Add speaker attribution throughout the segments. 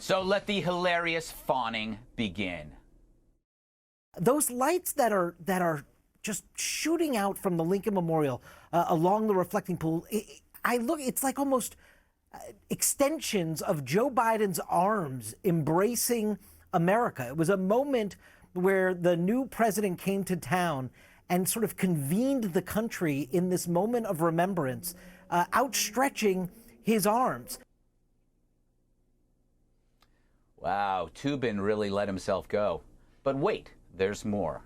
Speaker 1: So let the hilarious fawning begin.
Speaker 2: Those lights that are just shooting out from the Lincoln Memorial along the reflecting pool, it's like almost extensions of Joe Biden's arms embracing America. It was a moment where the new president came to town and sort of convened the country in this moment of remembrance, outstretching his arms.
Speaker 1: Wow, Tubin really let himself go. But wait, there's more.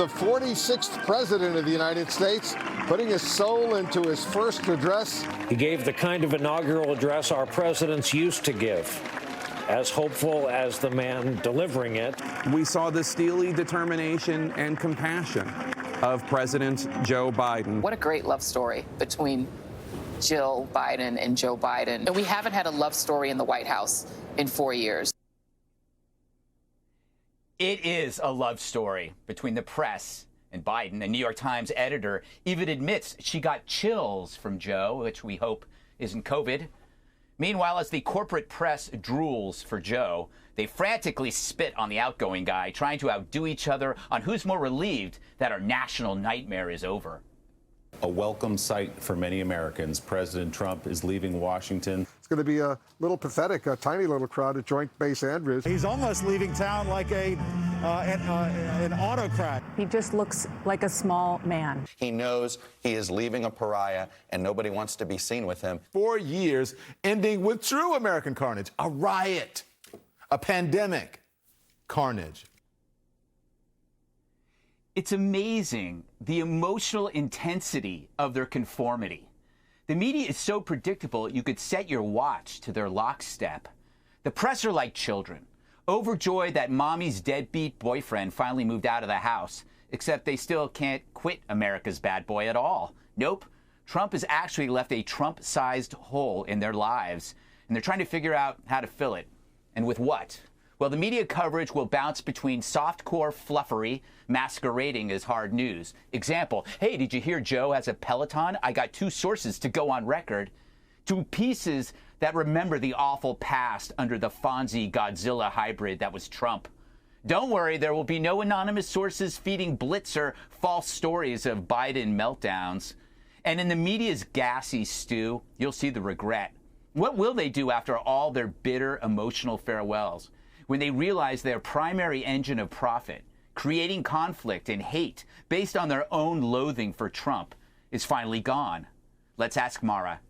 Speaker 3: The 46th president of the United States putting his soul into his first address.
Speaker 4: He gave the kind of inaugural address our presidents used to give, as hopeful as the man delivering it.
Speaker 5: We saw the steely determination and compassion of President Joe Biden.
Speaker 6: What a great love story between Jill Biden and Joe Biden. And we haven't had a love story in the White House in 4 years.
Speaker 1: It is a love story between the press and Biden. A New York Times editor even admits she got chills from Joe, which we hope isn't COVID. Meanwhile, as the corporate press drools for Joe, they frantically spit on the outgoing guy, trying to outdo each other on who's more relieved that our national nightmare is over.
Speaker 7: A welcome sight for many Americans. President Trump is leaving Washington.
Speaker 3: It's going to be a little pathetic, a tiny little crowd at Joint Base Andrews.
Speaker 8: He's almost leaving town like an autocrat.
Speaker 9: He just looks like a small man.
Speaker 10: He knows he is leaving a pariah, and nobody wants to be seen with him.
Speaker 11: 4 years ending with true American carnage, a riot, a pandemic, carnage.
Speaker 1: It's amazing the emotional intensity of their conformity. The media is so predictable you could set your watch to their lockstep. The press are like children, overjoyed that mommy's deadbeat boyfriend finally moved out of the house, except they still can't quit America's bad boy at all. Nope, Trump has actually left a Trump-sized hole in their lives, and they're trying to figure out how to fill it. And with what? Well, the media coverage will bounce between softcore fluffery masquerading as hard news. Example, hey, did you hear Joe has a Peloton? I got 2 sources to go on record. To pieces that remember the awful past under the Fonzie Godzilla hybrid that was Trump. Don't worry, there will be no anonymous sources feeding Blitzer false stories of Biden meltdowns. And in the media's gassy stew, you'll see the regret. What will they do after all their bitter emotional farewells? When they realize their primary engine of profit, creating conflict and hate based on their own loathing for Trump, is finally gone. Let's ask Mara.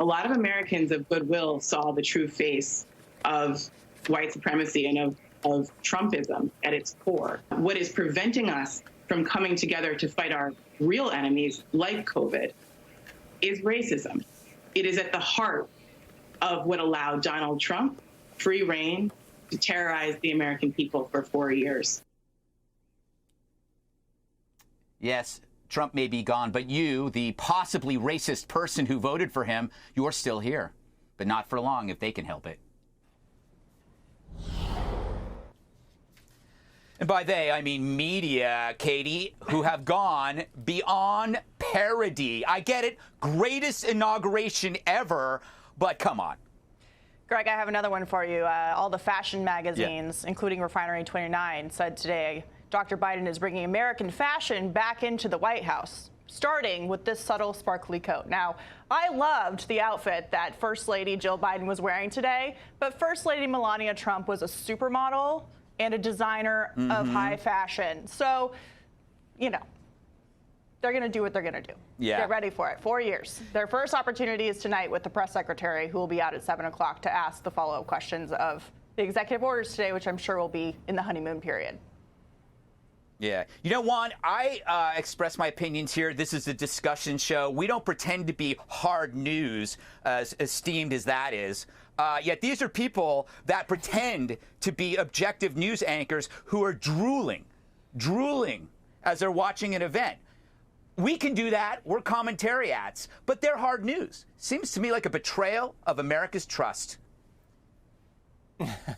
Speaker 12: A lot of Americans of goodwill saw the true face of white supremacy and of Trumpism at its core. What is preventing us from coming together to fight our real enemies, like COVID, is racism. It is at the heart of what allowed Donald Trump free reign to terrorize the American people for 4 years.
Speaker 1: Yes, Trump may be gone, but you, the possibly racist person who voted for him, you're still here. But not for long if they can help it. And by they, I mean media, Katie, who have gone beyond parody. I get it, greatest inauguration ever, but come on.
Speaker 13: Greg, I have another one for you. All the fashion magazines, including Refinery 29, said today Dr. Biden is bringing American fashion back into the White House, starting with this subtle, sparkly coat. Now, I loved the outfit that First Lady Jill Biden was wearing today, but First Lady Melania Trump was a supermodel and a designer of high fashion. So, you know, they're going to do what they're going to do.
Speaker 1: Yeah.
Speaker 13: Get ready for it. 4 years. Their first opportunity is tonight with the press secretary, who will be out at 7 o'clock to ask the follow-up questions of the executive orders today, which I'm sure will be in the honeymoon period.
Speaker 1: Yeah. You know, Juan, I express my opinions here. This is a discussion show. We don't pretend to be hard news, as esteemed as that is. Yet these are people that pretend to be objective news anchors who are drooling as they're watching an event. We can do that. We're commentariats, but they're hard news. Seems to me like a betrayal of America's trust.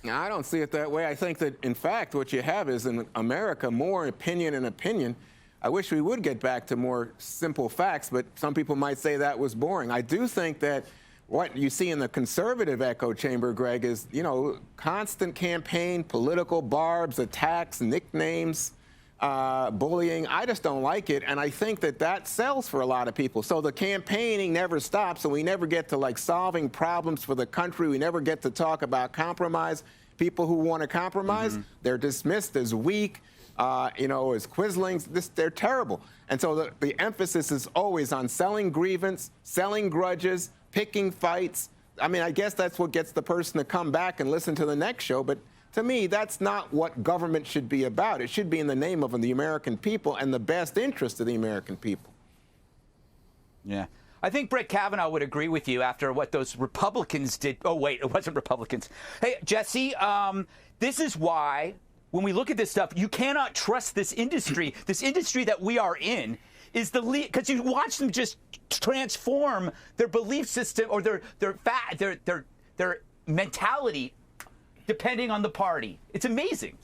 Speaker 14: Now, I don't see it that way. I think that, in fact, what you have is in America more opinion and opinion. I wish we would get back to more simple facts, but some people might say that was boring. I do think that what you see in the conservative echo chamber, Greg, is, you know, constant campaign, political barbs, attacks, nicknames, bullying. I just don't like it, and I think that that sells for a lot of people. So the campaigning never stops, and we never get to, like, solving problems for the country. We never get to talk about compromise. People who want to compromise, they're dismissed as weak, you know, as quislings. They're terrible. And so the emphasis is always on selling grievance, selling grudges, picking fights. I mean, I guess that's what gets the person to come back and listen to the next show. But to me, that's not what government should be about. It should be in the name of the American people and the best interest of the American people.
Speaker 1: Yeah. I think Brett Kavanaugh would agree with you after what those Republicans did. Oh, wait, it wasn't Republicans. Hey, Jesse, this is why when we look at this stuff, you cannot trust this industry that we are in. Is the because you watch them just transform their belief system or their mentality depending on the party. It's amazing.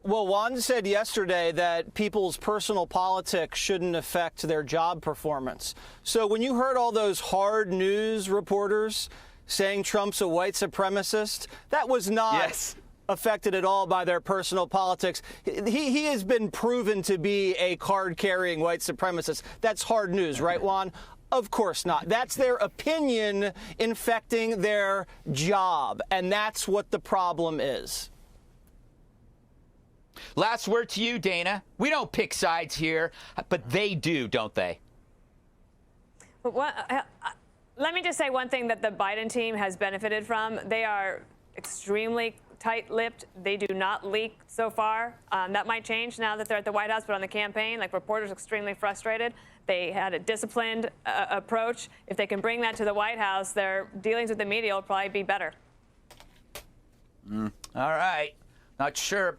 Speaker 15: Well, Juan said yesterday that people's personal politics shouldn't affect their job performance. So when you heard all those hard news reporters saying Trump's a white supremacist, that was not affected at all by their personal politics. He has been proven to be a card-carrying white supremacist. That's hard news, right, Juan? Of course not. That's their opinion infecting their job, and that's what the problem is.
Speaker 1: Last word to you, Dana. We don't pick sides here, but they do, don't they?
Speaker 16: But let me just say one thing that the Biden team has benefited from. They are extremely tight-lipped. They do not leak so far. That might change now that they're at the White House, but on the campaign, like, reporters are extremely frustrated. They had a disciplined approach. If they can bring that to the White House, their dealings with the media will probably be better.
Speaker 1: All right. Not sure.